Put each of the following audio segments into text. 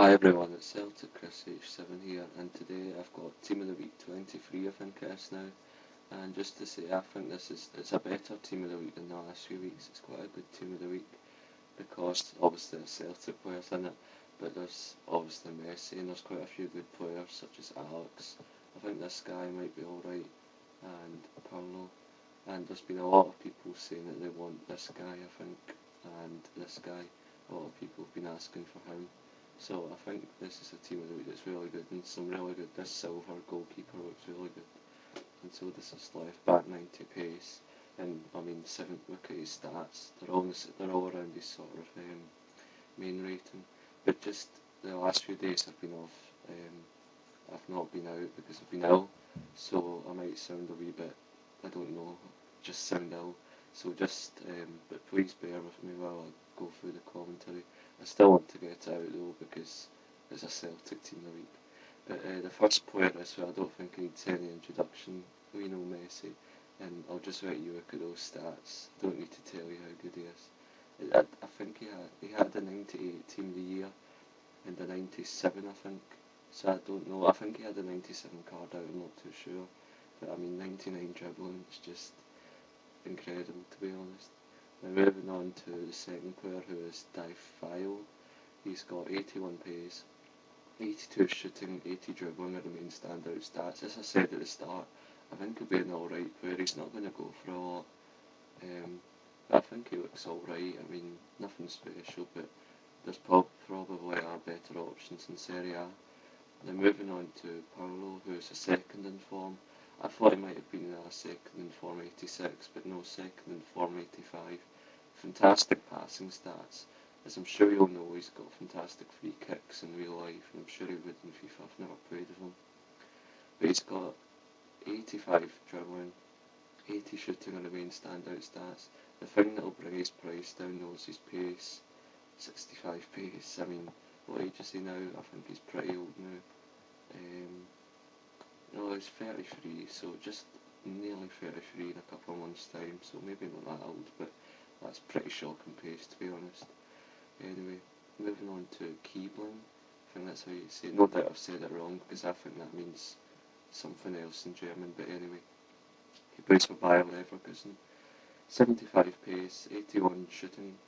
Hi everyone, it's Celtic Chris H7 here, and today I've got Team of the Week 23 I think it is now, and just to say I think it's a better Team of the Week than the last few weeks. It's quite a good Team of the Week, because obviously there's Celtic players in it, but there's obviously Messi, and there's quite a few good players such as Alex. I think this guy might be alright, and Pirlo, and there's been a lot of people saying that they want this guy I think, and this guy, a lot of people have been asking for him. So I think this is a Team of the Week that's really good, and some really good. This Silver goalkeeper looks really good, and so this is left back 90 pace, and I mean 7 wicket stats. They're all around his sort of main rating, but just the last few days I've been off. I've not been out because I've been ill, so I might sound a wee bit, I don't know, just sound ill. So but please bear with me while I go through the commentary. I still want to get it out though because it's a Celtic Team of the Week. But the first player is who I don't think needs any introduction. We know Messi, and I'll just let you look at those stats. I don't need to tell you how good he is. I think he had the 98 Team of the Year and the 97 I think. So I don't know. I think he had the 97 card out. I'm not too sure. But I mean 99 dribbling. It's just incredible to be honest. Now moving on to the second player, who is Adebayor. He's got 81 pace, 82 shooting, 80 dribbling are the main standout stats. As I said at the start, I think he'll be an alright player. He's not going to go for a lot, but I think he looks alright. I mean, nothing special, but there's probably are better options in Serie A. Then moving on to Pirlo, who is a second in form. I thought he might have been a second in form 86, but no, second in form 85. Fantastic passing stats. As I'm sure you'll know, he's got fantastic free kicks in real life, and I'm sure he would in FIFA. I've never played with him. But he's got 85 dribbling, 80 shooting are the main standout stats. The thing that'll bring his price down though is his pace. 65 pace. I mean, what age is he now? I think he's pretty old now. No, he's 33, so just nearly 33 in a couple of months' time, so maybe not that old, but that's pretty shocking pace to be honest. Anyway, moving on to Keebling. I think that's how you say it. No doubt I've said it wrong, because I think that means something else in German, but anyway. He plays for Bayer Leverkusen. 75 pace, 81 shooting,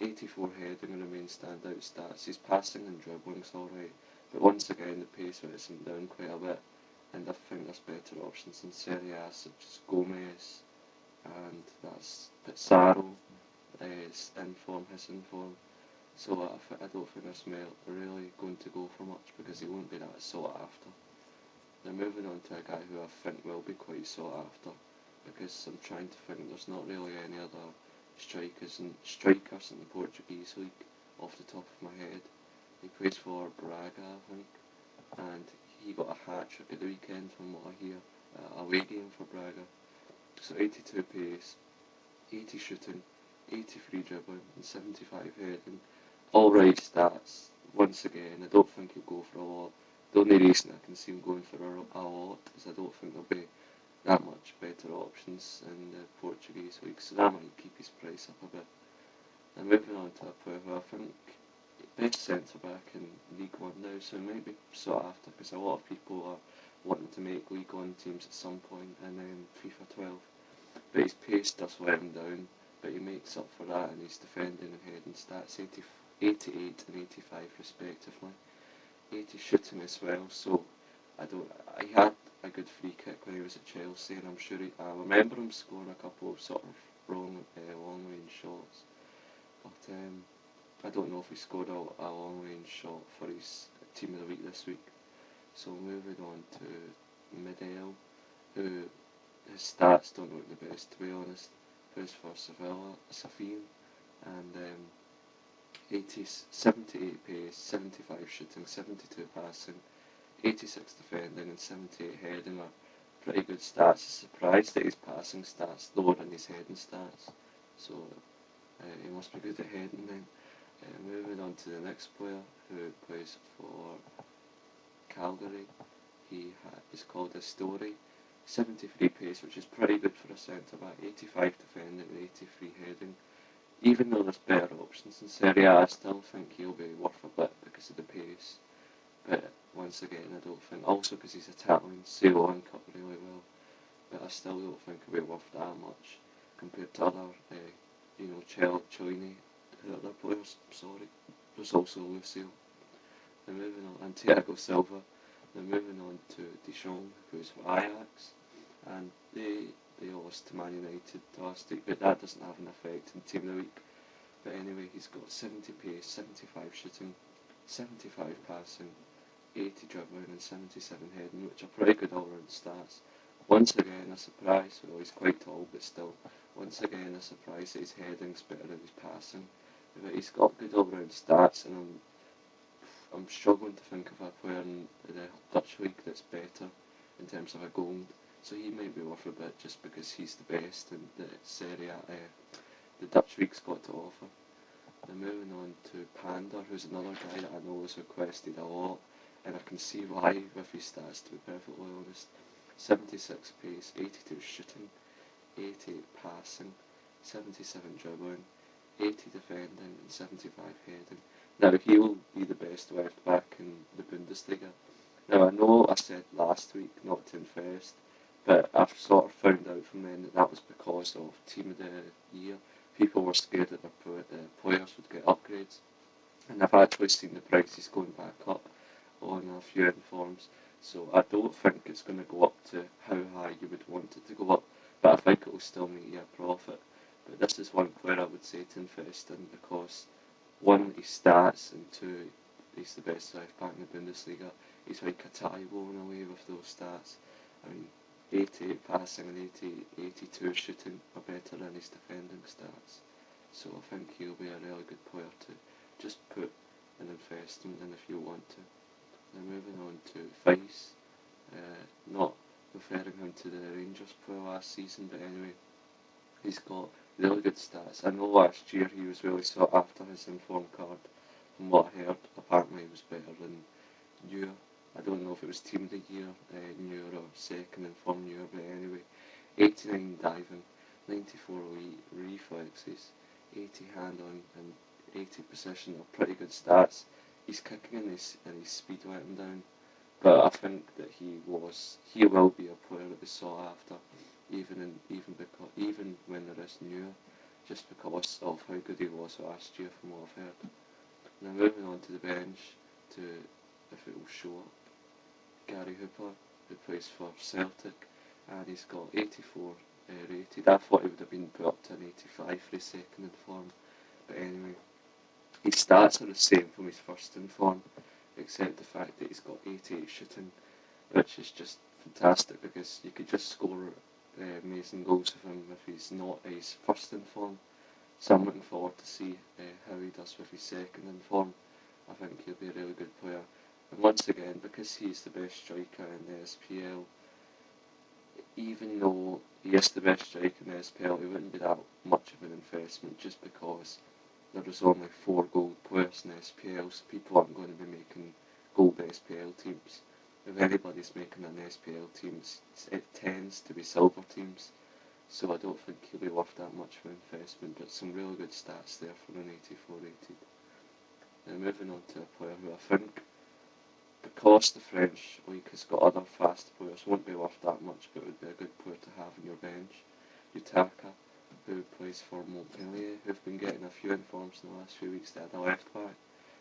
84 heading are the main standout stats. His passing and dribbling's alright, but once again the pace lets him down quite a bit, and I think there's better options in Serie A such as Gomez, and that's Pizarro is in form, his in form. So I don't think this male really going to go for much because he won't be that sought after. Now moving on to a guy who I think will be quite sought after, because I'm trying to think there's not really any other strikers in the Portuguese league off the top of my head. He plays for Braga I think, and he got a hat-trick at the weekend from what I hear, away game for Braga. So 82 pace, 80 shooting, 83 dribbling and 75 heading. Alright stats. Once again, I don't think he'll go for a lot. The only reason I can see him going for a lot is I don't think there'll be that much better options in the Portuguese league, so that might keep his price up a bit. And moving on to a player who I think best centre back in League One now, so he might be sought after because a lot of people are wanting to make League One teams at some point in FIFA 12. But his pace does let him down, but he makes up for that in his defending and heading stats, 88 and 85 respectively. 80 shooting as well, so he had a good free kick when he was at Chelsea, and I'm sure I remember him scoring a couple of sort of long range shots, but I don't know if he scored a long range shot for his Team of the Week this week. So moving on to Midel, who his stats don't look the best to be honest. Plays for Sevilla, and 78 pace, 75 shooting, 72 passing, 86 defending and 78 heading are pretty good stats. Surprised that his passing stats lower than his heading stats, so he must be good at heading then. Moving on to the next player who plays for Calgary, he is called Story. 73 pace, which is pretty good for a centre back, 85 defending and 83 heading. even though there's better options in Serie A, I still think he'll be worth a bit because of the pace. But once again, I don't think, also because he's Italian, sail on cut really well. But I still don't think he'll be worth that much compared to other, Chiellini, other players. Sorry, there's also Lucio. Then moving on, and Thiago Silva. Then moving on to Deschamps, who's for Ajax, and they lost to Man United last week, but that doesn't have an effect in Team of the Week. But anyway, he's got 70 pace, 75 shooting, 75 passing, 80 dribbling and 77 heading, which are pretty good all-round stats. Once again, a surprise. Well, he's quite tall, but still, once again, a surprise that his heading's better than his passing. But he's got good all-round stats, and I'm struggling to think of a player in the Dutch league that's better in terms of a goal. So he might be worth a bit just because he's the best in the Serie A, the Dutch league's got to offer. Then moving on to Panda, who's another guy that I know is requested a lot, and I can see why with his stats, to be perfectly honest. 76 pace, 82 shooting, 88 passing, 77 dribbling, 80 defending and 75 heading. Now he will be the best left back in the Bundesliga. Now I know I said last week not to invest, but I've sort of found out from then that was because of Team of the Year. People were scared that the players would get upgrades, and I've actually seen the prices going back up on a few informs. So I don't think it's going to go up to how high you would want it to go up, but I think it will still make you a profit. But this is one player I would say to invest in because one, his stats, and two, he's the best left back in the Bundesliga. He's like a Taiwo in a way with those stats. I mean, 88 passing and 82 shooting are better than his defending stats. So I think he'll be a really good player to just put an investment in if you want to. Then moving on to Vice, not referring him to the Rangers player last season, but anyway, he's got really good stats. I know last year he was really sought after his inform card. From what I heard, apparently he was better than Neuer. I don't know if it was Team of the Year, Neuer, or second inform Neuer, but anyway, 89 diving, 94 reflexes, 80 hand on, and 80 position are pretty good stats. His kicking and his speed let him down, but I think that he will be a player that is sought after, even when there is Neuer, just because of how good he was last year from what I've heard. Now moving on to the bench, to if it will show up, Gary Hooper, who plays for Celtic, and he's got 84 rated. I thought he would have been put up to an 85 for his second inform, but anyway, his stats are the same from his first inform, except the fact that he's got 88 shooting, which is just fantastic because you could just score amazing goals with him if he's not his first inform. So I'm looking forward to see how he does with his second inform. I think he'll be a really good player. And once again, because he's the best striker in the SPL, even though he is the best striker in the SPL, he wouldn't be that much of an investment just because there was only 4 gold players in the SPL, so people aren't going to be making gold SPL teams. If anybody's making an SPL team, it tends to be silver teams, so I don't think he'll be worth that much of an investment, but some really good stats there for an 84 rated. Now moving on to a player who I think, because the French league has got other fast players, won't be worth that much, but would be a good player to have on your bench. Utaka, who plays for Montpellier, who've been getting a few informs in the last few weeks. They had a left back,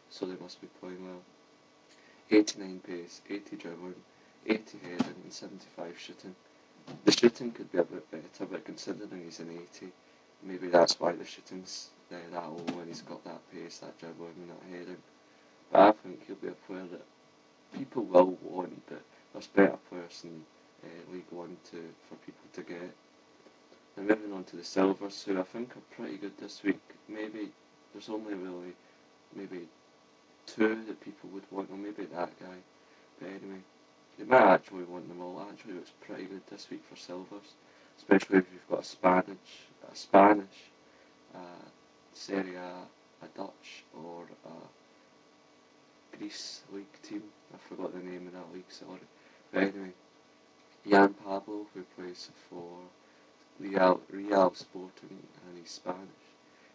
so they must be playing well. 89 pace, 80 dribbling, 80 heading and 75 shooting. The shooting could be a bit better, but considering he's an 80, maybe that's why the shooting's that low when he's got that pace, that dribbling and that heading. But I think he'll be a player that people will want, but there's better players in League One for people to get. And moving on to the Silvers, who I think are pretty good this week. Maybe there's only really maybe 2 that people would want, or maybe that guy. But anyway, you might actually want them all. Actually, it's pretty good this week for Silvers, especially if you've got a Spanish, Serie A, Dutch, or a Greece league team. I forgot the name of that league, sorry. But anyway, Jan Pablo, who plays for Real Sporting, and he's Spanish.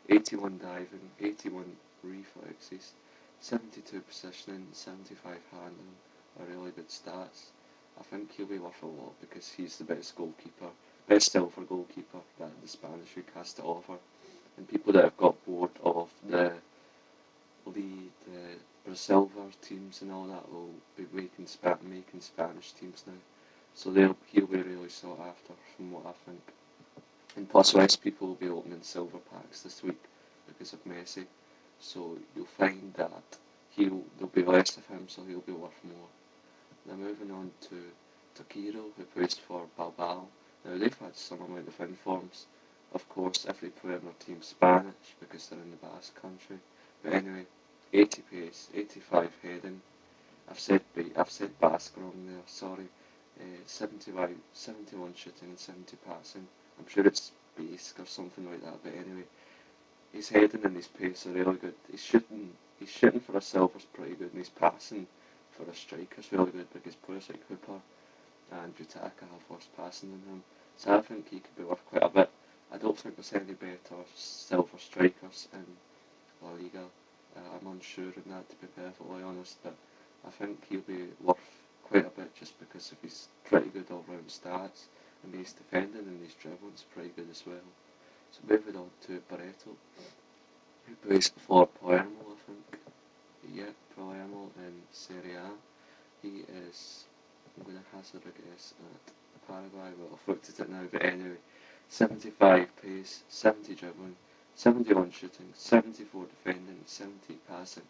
81 diving, 81 reflexes, 72 positioning, 75 handling are really good stats. I think he'll be worth a lot because he's the best goalkeeper, best silver goalkeeper that the Spanish league has to offer. And people that have got bored of the lead, the silver teams and all that will be making Spanish teams now. So he'll be really sought after from what I think. And plus less people will be opening silver packs this week because of Messi. So you'll find that there'll be less of him, so he'll be worth more. Now moving on to Pirlo, who plays for Bilbao. Now they've had some amount of informs. Of course, every player in their team's Spanish because they're in the Basque country. But anyway, 80 pace, 85 heading. I've said Basque wrong there, sorry. 71 shooting and 70 passing. I'm sure it's Basque or something like that, but anyway. His heading and his pace are really good. He's shooting for a silver's pretty good, and his passing for a striker's really good because players like Hooper and Butaka have worse passing than him. So I think he could be worth quite a bit. I don't think there's any better silver strikers in La Liga. I'm unsure on that, to be perfectly honest, but I think he'll be worth quite a bit just because of his pretty good all-round stats, and his defending and his dribbling's pretty good as well. So moving on to Barreto, who plays for Palermo, I think. Yeah, Palermo in Serie A. He is, I'm going to hazard a guess at Paraguay, well I've looked at it now, but anyway, 75 pace, 70 dribbling, 71 shooting, 74 defending, 70 passing.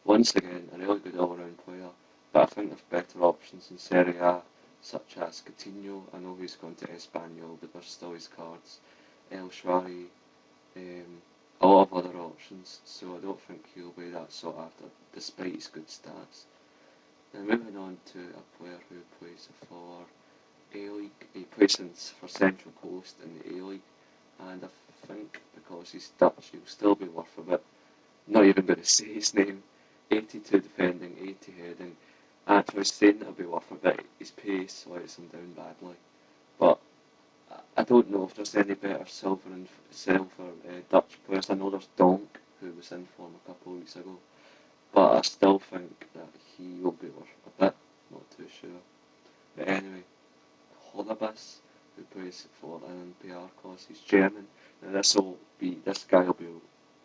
Once again, a really good all-round player, but I think there's better options in Serie A, such as Coutinho. I know he's gone to Espanyol, but there's still his cards. El Shwari, a lot of other options, so I don't think he'll be that sought after, despite his good stats. Now moving on to a player who plays for A-League. He plays for Central Coast in the A-League, and I think because he's Dutch, he'll still be worth a bit. Not even going to say his name. 82 defending, 80 heading. Actually saying it'll be worth a bit. His pace lets him down badly, but I don't know if there's any better silver Dutch players. I know there's Donk, who was in form a couple of weeks ago, but I still think that he will be worth a bit, not too sure. But anyway, Holabas, who plays for Olympiacos, he's German. Now this guy will be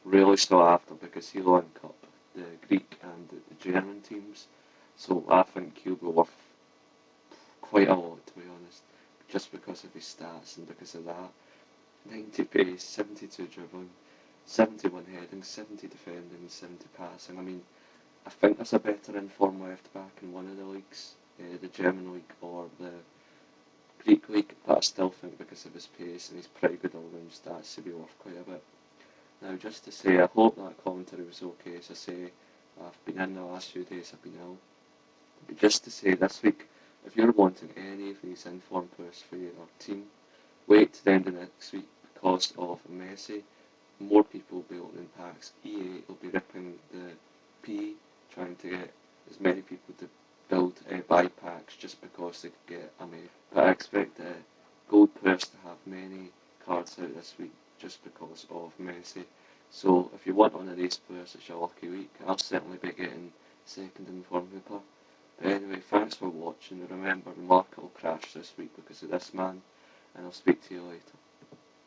really sought after because he'll link up the Greek and the German teams, so I think he'll be worth quite a lot, to be honest, just because of his stats and because of that. 90 pace, 72 dribbling, 71 heading, 70 defending, 70 passing. I mean, I think there's a better informed left back in one of the leagues, the German league or the Greek league, but I still think because of his pace and his pretty good all-round stats, he'll be worth quite a bit. Now, just to say, I hope that commentary was okay. As I say, I've been in the last few days, I've been ill. But just to say, this week, if you're wanting any of these informed players for your team, wait to the end of next week because of Messi. More people will be opening packs. EA will be ripping the P, trying to get as many people to buy packs just because they could get a Messi. But I expect gold players to have many cards out this week just because of Messi. So if you want one of these players, it's your lucky week. I'll certainly be getting second in form Hooper. But anyway, thanks for watching. Remember, the market will crash this week because of this man, and I'll speak to you later.